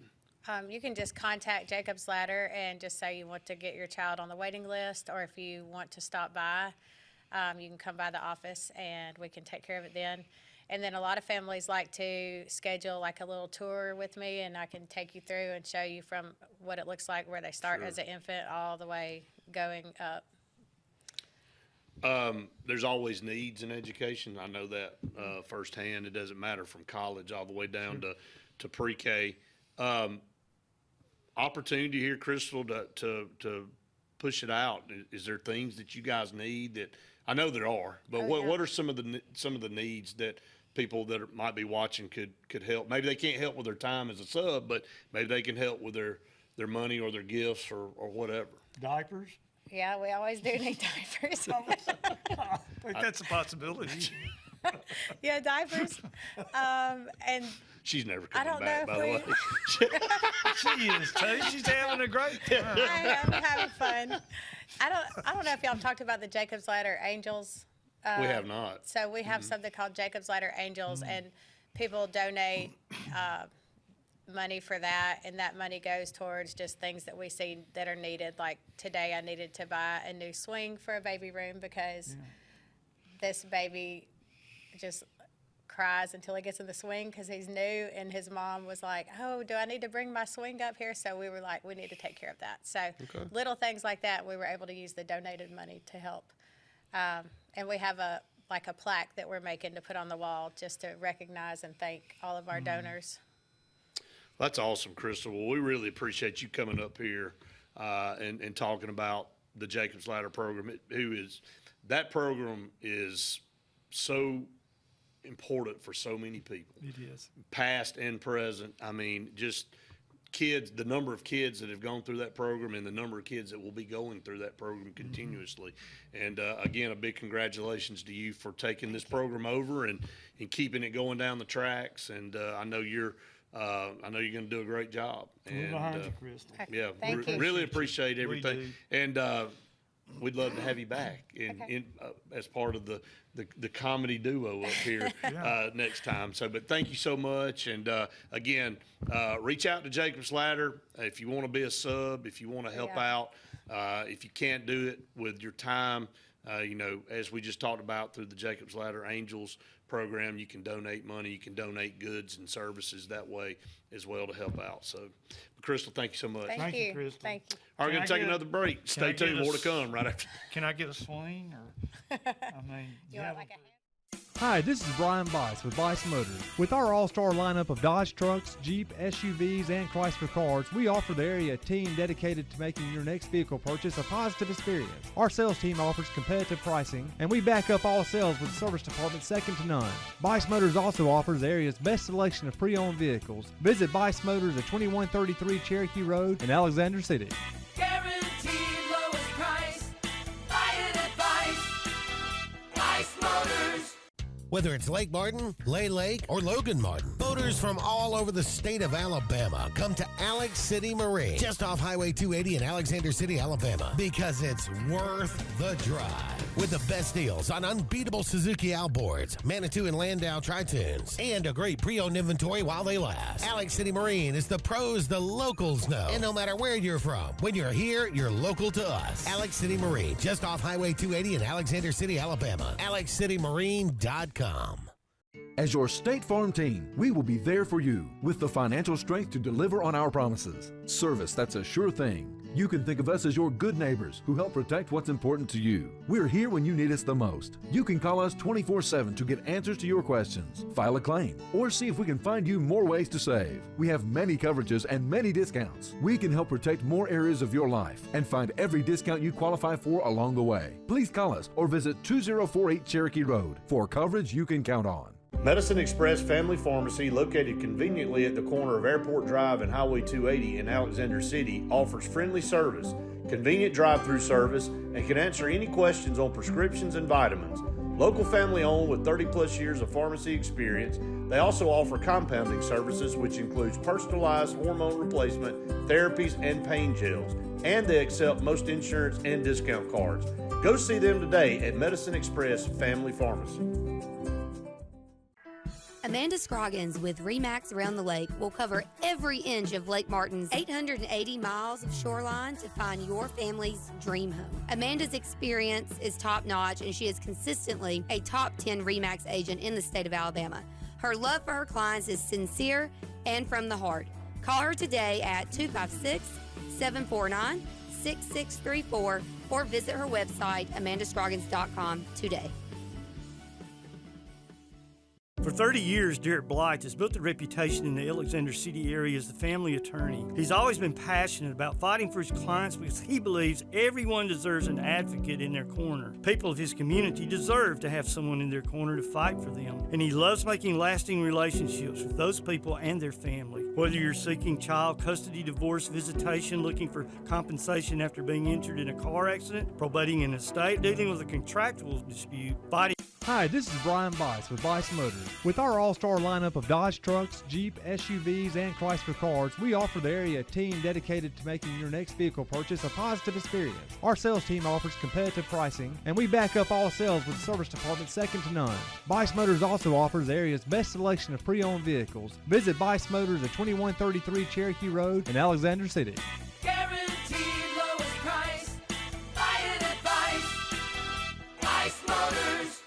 You can just contact Jacob's Ladder and just say you want to get your child on the waiting list, or if you want to stop by, you can come by the office and we can take care of it then. And then a lot of families like to schedule like a little tour with me, and I can take you through and show you from what it looks like where they start as an infant all the way going up. There's always needs in education. I know that firsthand. It doesn't matter from college all the way down to pre-K. Opportunity here, Crystal, to push it out. Is there things that you guys need that I know there are, but what are some of the needs that people that might be watching could help? Maybe they can't help with their time as a sub, but maybe they can help with their money or their gifts or whatever. Diapers? Yeah, we always do need diapers. I think that's a possibility. Yeah, diapers. And She's never I coming don't back, know by the way. if She is too. She's having a great time. I am having fun. I don't know if y'all talked about the Jacob's Ladder Angels. We have not. So we have something called Jacob's Ladder Angels, and people donate money for that, and that money goes towards just things that we see that are needed. Like today, I needed to buy a new swing for a baby room because this baby just cries until he gets in the swing because he's new, and his mom was like, oh, do I need to bring my swing up here? So we were like, we need to take care of that. So little things like that, we were able to use the donated money to help. And we have a plaque that we're making to put on the wall just to recognize and thank all of our donors. That's awesome, Crystal. Well, we really appreciate you coming up here and talking about the Jacob's Ladder program. That program is so important for so many people, It is. past and present. I mean, just kids, the number of kids that have gone through that program and the number of kids that will be going through that program continuously. And again, a big congratulations to you for taking this program over and keeping it going down the tracks. And I know you're going to do a great job. We're And behind you, Crystal. yeah, Thank you. really appreciate everything. do. And we'd love to have you back as part of the comedy duo up here next time. So, but thank you so much. And again, reach out to Jacob's Ladder if you want to be a sub, if you want to help out. If you can't do it with your time, as we just talked about through the Jacob's Ladder Angels program, you can donate money, you can donate goods and services that way as well to help out. So, Crystal, thank you so much. Thank you, Crystal. Thank you. All right, Can going I to take get a- another break. Stay I get tuned. a More to s- come right after. Can I get a swing or? I mean, You want like a Hi, this is Brian Bice with Bice Motors. With our all-star lineup of Dodge trucks, Jeep, SUVs, and Chrysler cars, we offer the area team dedicated to making your next vehicle purchase a positive experience. Our sales team offers competitive pricing, and we back up all sales with service department second to none. Bice Motors also offers the area's best selection of pre-owned vehicles. Visit Bice Motors at 2133 Cherokee Road in Alexander City. Guaranteed lowest price. Buy it at Bice Motors. Whether it's Lake Martin, Lay Lake, or Logan Martin, boaters from all over the state of Alabama come to Alex City Marine, just off Highway 280 in Alexander City, Alabama, because it's worth the drive. With the best deals on unbeatable Suzuki outboards, Manitou and Landau tri-tunes, and a great pre-owned inventory while they last. Alex City Marine is the pros the locals know. And no matter where you're from, when you're here, you're local to us. Alex City Marine, just off Highway 280 in Alexander City, Alabama. AlexCityMarine.com. As your State Farm team, we will be there for you with the financial strength to deliver on our promises. Service that's a sure thing. You can think of us as your good neighbors who help protect what's important to you. We're here when you need us the most. You can call us 24/7 to get answers to your questions, file a claim, or see if we can find you more ways to save. We have many coverages and many discounts. We can help protect more areas of your life and find every discount you qualify for along the way. Please call us or visit 2048 Cherokee Road for coverage you can count on. Medicine Express Family Pharmacy, located conveniently at the corner of Airport Drive and Highway 280 in Alexander City, offers friendly service, convenient drive-through service, and can answer any questions on prescriptions and vitamins. Local family owned with 30-plus years of pharmacy experience, they also offer compounding services, which includes personalized hormone replacement, therapies, and pain gels. And they accept most insurance and discount cards. Go see them today at Medicine Express Family Pharmacy. Amanda Scroggins with RE/MAX Around the Lake will cover every inch of Lake Martin's 880 miles of shoreline to find your family's dream home. Amanda's experience is top-notch, and she is consistently a top 10 RE/MAX agent in the state of Alabama. Her love for her clients is sincere and from the heart. Call her today at 256-749-6634 or visit her website, amandascroggins.com today. For 30 years, Derek Blythe has built a reputation in the Alexander City area as the family attorney. He's always been passionate about fighting for his clients because he believes everyone deserves an advocate in their corner. People of his community deserve to have someone in their corner to fight for them. And he loves making lasting relationships with those people and their family. Whether you're seeking child custody, divorce, visitation, looking for compensation after being injured in a car accident, probating an estate, dealing with a contractual dispute, fighting. Hi, this is Brian Bice with Bice Motors. With our all-star lineup of Dodge trucks, Jeep, SUVs, and Chrysler cars, we offer the area team dedicated to making your next vehicle purchase a positive experience. Our sales team offers competitive pricing, and we back up all sales with service department second to none. Bice Motors also offers the area's best selection of pre-owned vehicles. Visit Bice Motors at 2133 Cherokee Road in Alexander City. Guaranteed lowest price. Buy it at Bice Motors.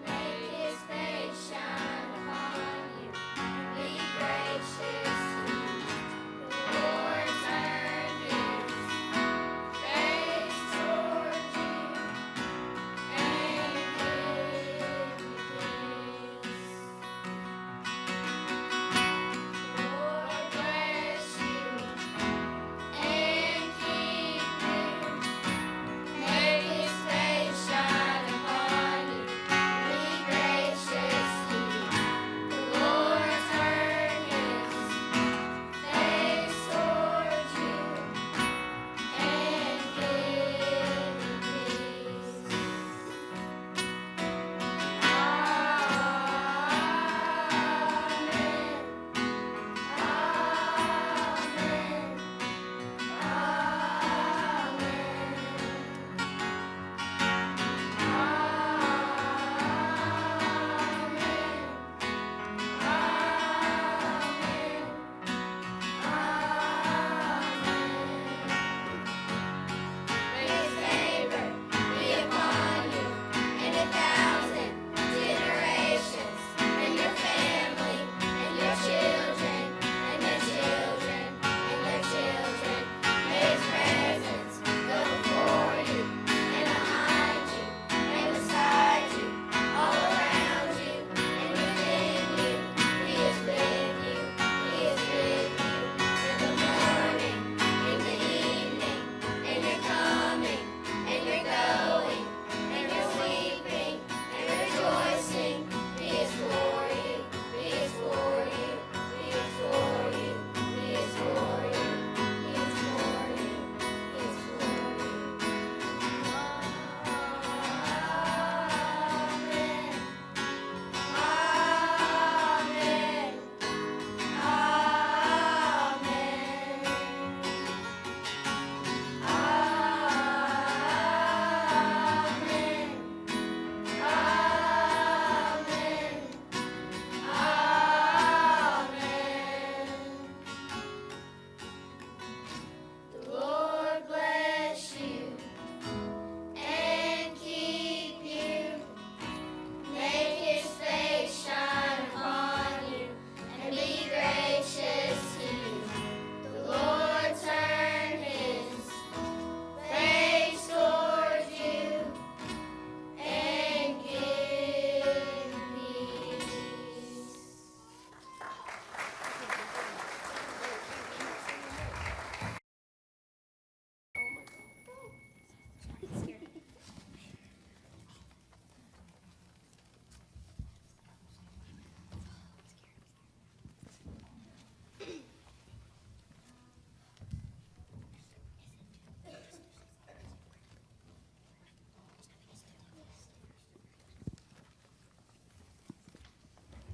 Make his face shine upon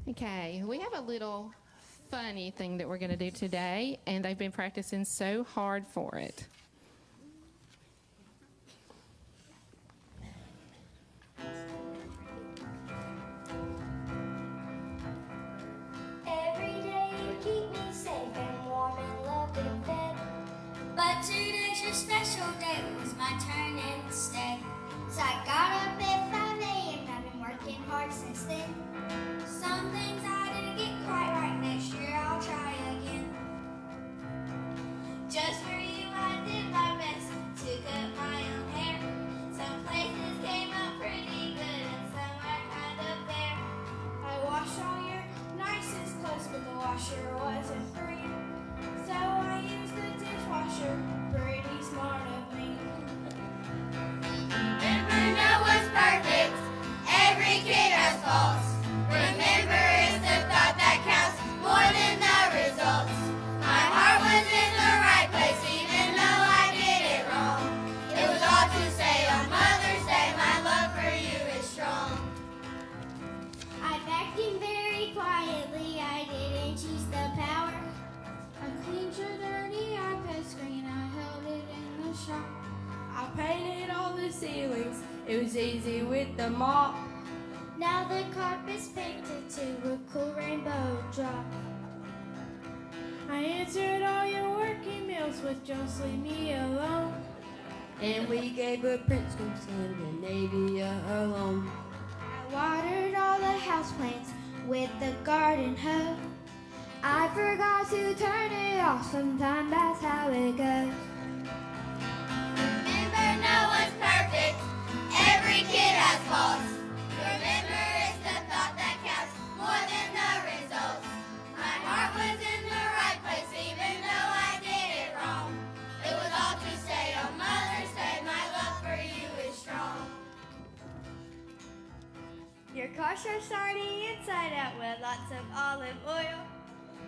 Okay, we have a little funny thing that we're going to do today, and they've been practicing so hard for it. Every day you keep me safe and warm and loved and fed. But today's your special day, it was my turn instead. So I got up at 5 a.m. I've been working hard since then. Some things I didn't get quite right, next year I'll try again. Just for you I did my best to cut my own hair. Some places came out pretty good and some are kind of bare. I washed all your nicest clothes, but the washer wasn't free. So I used the dishwasher, pretty smart of me. Remember, no one's perfect, every kid has faults. Remember, it's the thought that counts more than the results. My heart was in the right place, even though I did it wrong. It was all to say on Mother's Day, my love for you is strong. I vacuumed very quietly, I didn't use the power. I cleaned your dirty iPad screen, I held it in the shop. I painted all the ceilings, it was easy with the mop. Now the carpet's painted to a cool rainbow drop. I answered all your work emails with "Just leave me alone." And we gave a Prince from Scandinavia a loan. I watered all the houseplants with the garden hoe. I forgot to turn it off, sometimes that's how it goes. Remember, no one's perfect, every kid has faults. Remember, it's the thought that counts more than the results. My heart was in the right place, even though I did it wrong. It was all to say on Mother's Day, my love for you is strong. Your car starts starting inside out with lots of olive oil.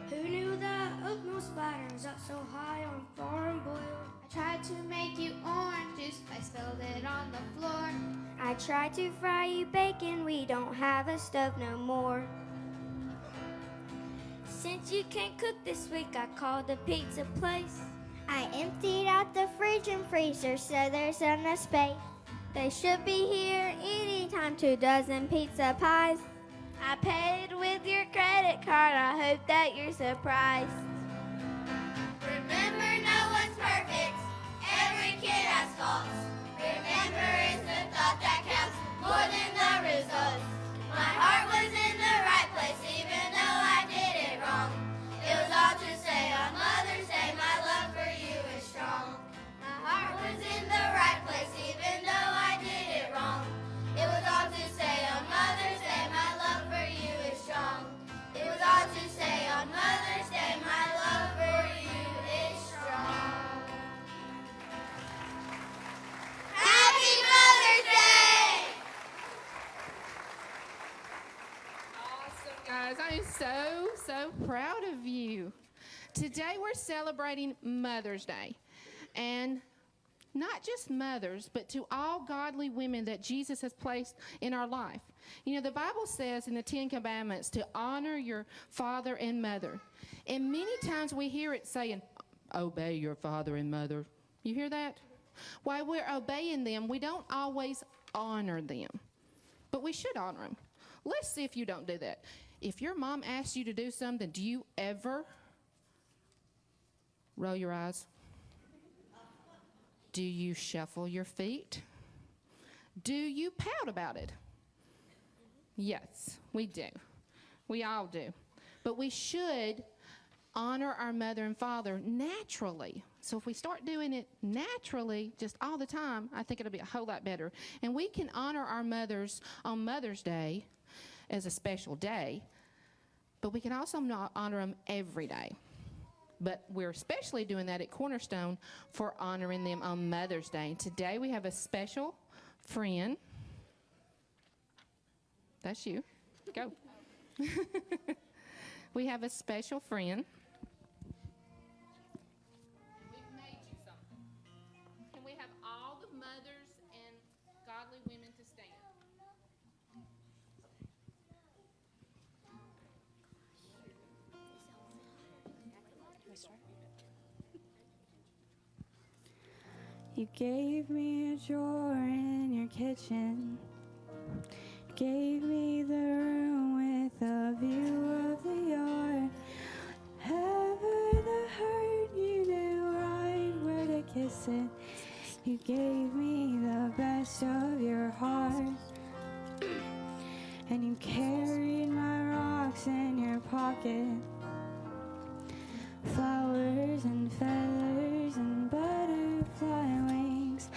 Who knew that oatmeal spiders up so high on farm boil? I tried to make you orange juice, I spilled it on the floor. I tried to fry you bacon, we don't have a stove no more. Since you can't cook this week, I called the pizza place. I emptied out the fridge and freezer so there's enough space. They should be here anytime, 2 dozen pizza pies. I paid with your credit card, I hope that you're surprised. Remember, no one's perfect, every kid has faults. Remember, it's the thought that counts more than the results. My heart was in the right place, even though I did it wrong. It was all to say on Mother's Day, my love for you is strong. My heart was in the right place, even though I did it wrong. It was all to say on Mother's Day, my love for you is strong. It was all to say on Mother's Day, my love for you is strong. Happy Mother's Day! Awesome, guys. I am so proud of you. Today we're celebrating Mother's Day. And not just mothers, but to all godly women that Jesus has placed in our life. You know, the Bible says in the 10 Commandments to honor your father and mother. And many times we hear it saying, obey your father and mother. You hear that? While we're obeying them, we don't always honor them. But we should honor them. Let's see if you don't do that. If your mom asks you to do something, do you ever roll your eyes? Do you shuffle your feet? Do you pout about it? Yes, we do. We all do. But we should honor our mother and father naturally. So if we start doing it naturally, just all the time, I think it'll be a whole lot better. And we can honor our mothers on Mother's Day as a special day, but we can also honor them every day. But we're especially doing that at Cornerstone for honoring them on Mother's Day. And today we have a special friend. That's you. Go. We have a special friend. We've made you something. Can we have all the mothers and godly women to stand? You gave me a drawer in your kitchen. Gave me the room with a view of the yard. Ever the hurt, you knew right where to kiss it. You gave me the best of your heart. And you carried my rocks in your pocket. Flowers and feathers and butterfly wings.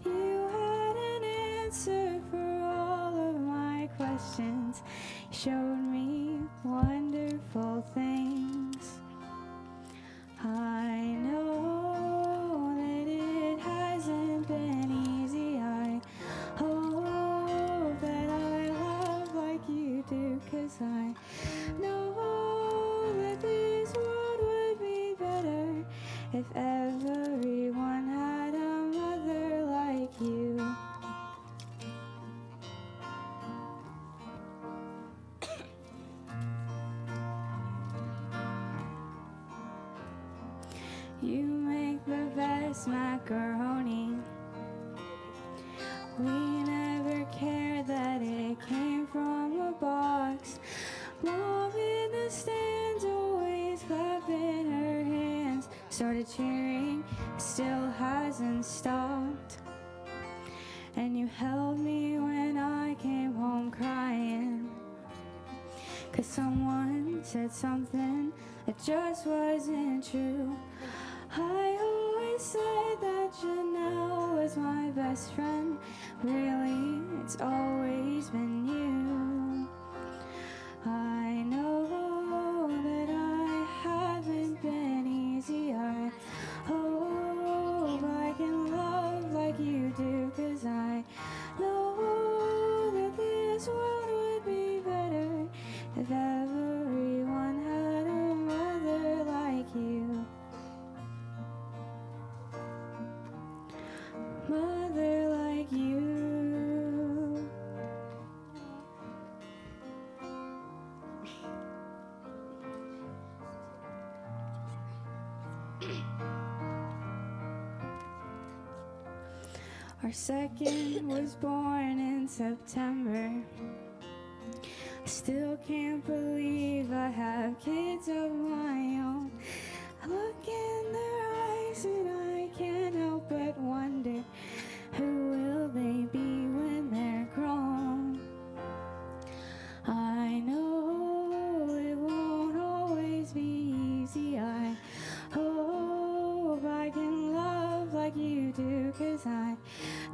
You had an answer for all of my questions. You showed me wonderful things. I know that it hasn't been easy. I hope that I love like you do, 'cause I know that this world would be better if everyone had a mother like you. You make the best macaroni. We never cared that it came from a box. Mom in the stands always clapping her hands. Started cheering, still hasn't stopped. And you held me when I came home crying. 'Cause someone said something that just wasn't true. I always said that Janelle was my best friend. Really, it's always been you. I know that I haven't been easy. I hope I can love like you do, 'cause I know that this world would be better if everyone had a mother like you. Mother like you. Our second was born in September. I still can't believe I have kids of my own. I look in their eyes and I can't help but wonder, who will they be when they're grown? I know it won't always be easy. I hope I can love like you do, 'cause I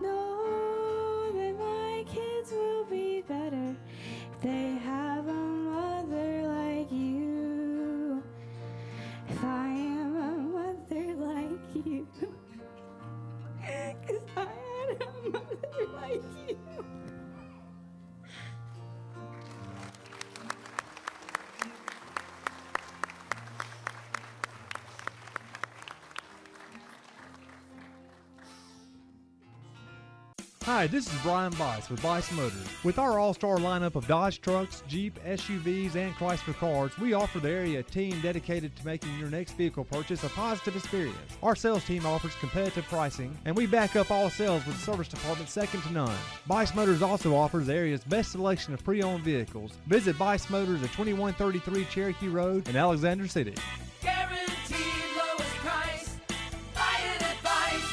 know that my kids will be better if they have a mother like you. If I am a mother like you, 'cause I had a mother like you. Hi, this is Brian Bice with Bice Motors. With our all-star lineup of Dodge trucks, Jeep, SUVs, and Chrysler cars, we offer the area team dedicated to making your next vehicle purchase a positive experience. Our sales team offers competitive pricing, and we back up all sales with a service department second to none. Bice Motors also offers the area's best selection of pre-owned vehicles. Visit Bice Motors at 2133 Cherokee Road in Alexander City. Guaranteed lowest price. Buy it at Bice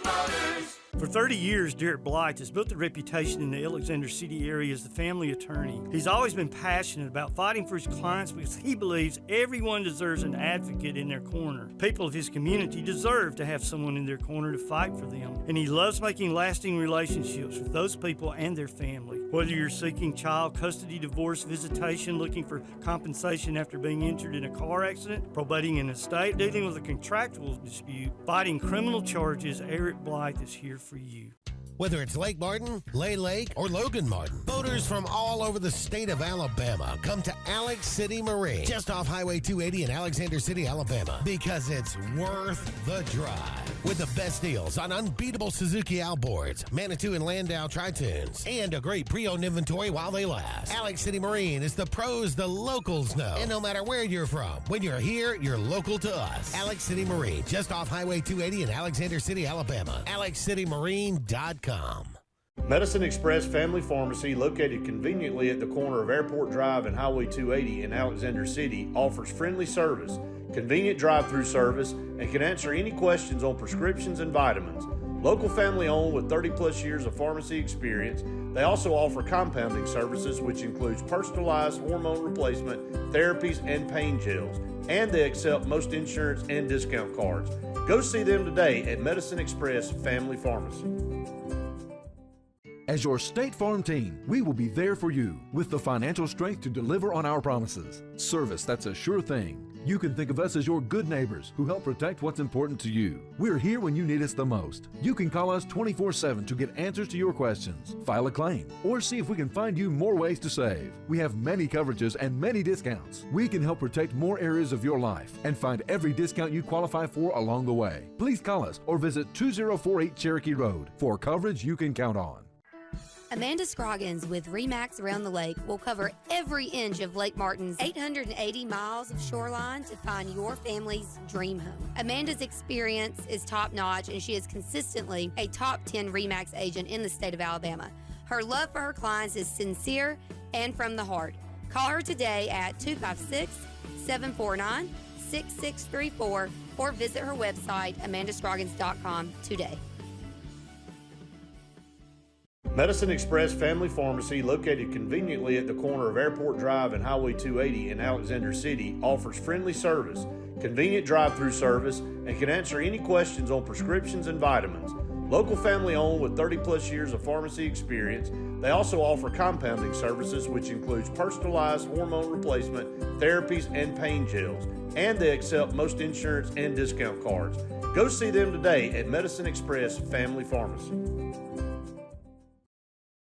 Motors. For 30 years, Derek Blythe has built a reputation in the Alexander City area as the family attorney. He's always been passionate about fighting for his clients because he believes everyone deserves an advocate in their corner. People of his community deserve to have someone in their corner to fight for them. And he loves making lasting relationships with those people and their family. Whether you're seeking child custody, divorce, visitation, looking for compensation after being injured in a car accident, probating an estate, dealing with a contractual dispute, fighting criminal charges, Eric Blythe is here for you. Whether it's Lake Martin, Lay Lake, or Logan Martin, boaters from all over the state of Alabama come to Alex City Marine, just off Highway 280 in Alexander City, Alabama, because it's worth the drive. with the best deals on unbeatable Suzuki outboards, Manitou and Landau tri-tunes, and a great pre-owned inventory while they last. Alex City Marine is the pros the locals know. And no matter where you're from, when you're here, you're local to us. Alex City Marine, just off Highway 280 in Alexander City, Alabama. AlexCityMarine.com. Medicine Express Family Pharmacy, located conveniently at the corner of Airport Drive and Highway 280 in Alexander City, offers friendly service, convenient drive-through service, and can answer any questions on prescriptions and vitamins. Local family owned with 30-plus years of pharmacy experience, they also offer compounding services, which includes personalized hormone replacement, therapies, and pain gels. And they accept most insurance and discount cards. Go see them today at Medicine Express Family Pharmacy. As your State Farm team, we will be there for you with the financial strength to deliver on our promises. Service that's a sure thing. You can think of us as your good neighbors who help protect what's important to you. We're here when you need us the most. You can call us 24/7 to get answers to your questions, file a claim, or see if we can find you more ways to save. We have many coverages and many discounts. We can help protect more areas of your life and find every discount you qualify for along the way. Please call us or visit 2048 Cherokee Road for coverage you can count on. Amanda Scroggins with RE/MAX Around the Lake will cover every inch of Lake Martin's 880 miles of shoreline to find your family's dream home. Amanda's experience is top-notch, and she is consistently a top 10 RE/MAX agent in the state of Alabama. Her love for her clients is sincere and from the heart. Call her today at 256-749-6634 or visit her website, amandascroggins.com, today. Medicine Express Family Pharmacy, located conveniently at the corner of Airport Drive and Highway 280 in Alexander City, offers friendly service, convenient drive-through service, and can answer any questions on prescriptions and vitamins. Local family owned with 30-plus years of pharmacy experience, they also offer compounding services, which includes personalized hormone replacement, therapies, and pain gels. And they accept most insurance and discount cards. Go see them today at Medicine Express Family Pharmacy.